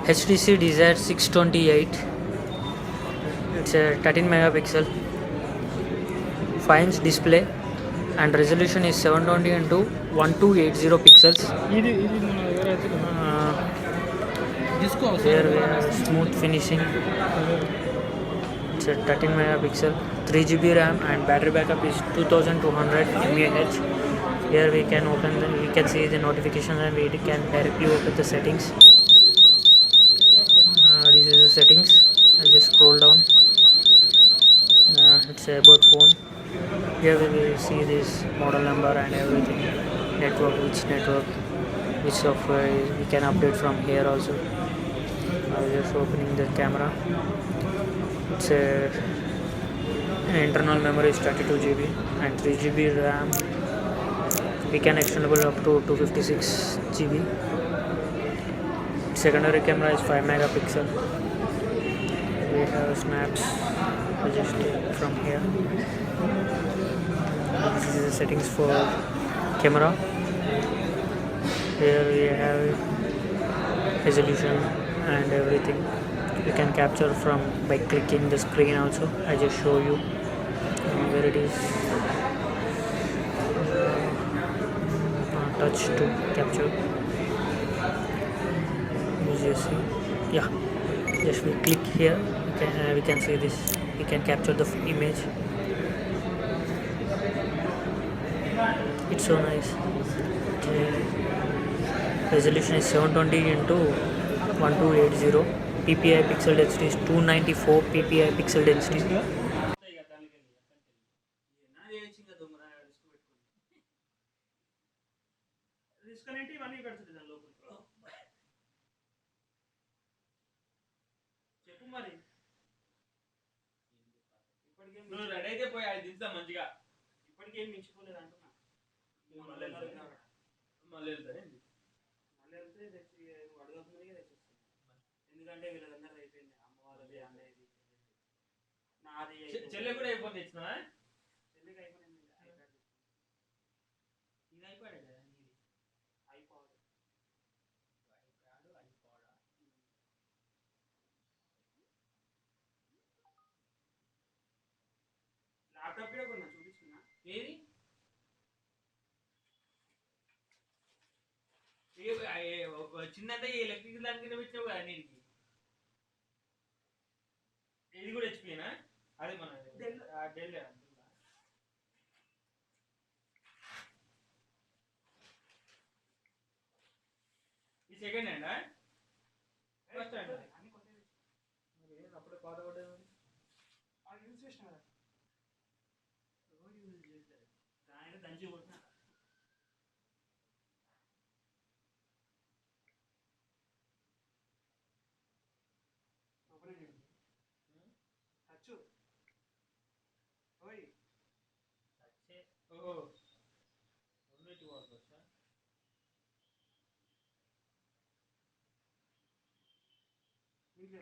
HTC Desire 628. It's a 13 megapixel 5-inch display and resolution is 720 into 1280 pixels. Here we have smooth finishing. It's a 13 megapixel 3GB RAM and battery backup is 2200 mAh. Here we can see the notifications and we can directly open the settings. This is the settings. I'll just scroll down. It's about phone. Here we will see this model number and everything, network, which software we can update from here also. I'm just opening the camera. It's a internal memory is 32GB and 3GB RAM. We can extendable up to 256GB. Secondary camera is 5 megapixel. We have snaps adjusted from here. This is the settings for camera. Here we have resolution and everything. You can capture from by clicking the screen also. I just show you where it is. Touch to capture. Just see. Yeah, just we click here. We can see this. We can capture the image. It's so nice. Resolution is 720 into 1280. PPI pixel density is 294 PPI pixel density. మరి నువ్వు ready అయితే పోయి అది దిద్దాం మంచిగా. ఇప్పటికేం మించిపోలేదు అంటున్నా. మళ్ళీ వెళ్తే తెచ్చి అడగకుండానే తెచ్చిస్తాను. ఎందుకంటే వీళ్ళందరూ అయిపోయింది. అమ్మ వాళ్ళది అన్నయ్యది నాది చెల్లె కూడా అయిపోయింది. ఇచ్చినా చెల్లికి అయిపోయింది. ఇది అయిపోయాడు కదా నీది అయిపోవాలి. ల్యాప్టాప్ కూడా కొన్నా చూపించుకున్నా. ఏది చిన్నదే ఎలక్ట్రికల్ దాని కింద పెట్టినావు కదా నీకు. ఇది కూడా హెచ్పినా? అది మన డెల్. ఈ సెకండ్ హ్యాండా ఫస్ట్ హ్యాండ్? అప్పుడే పాత పడ్డా యూజ్ చేసిన కదా. యూజ్ చేస్తారు దాని దంచి కొట్టిన. ఓహో 280 వాట్స్ వచ్చా? ఇంకా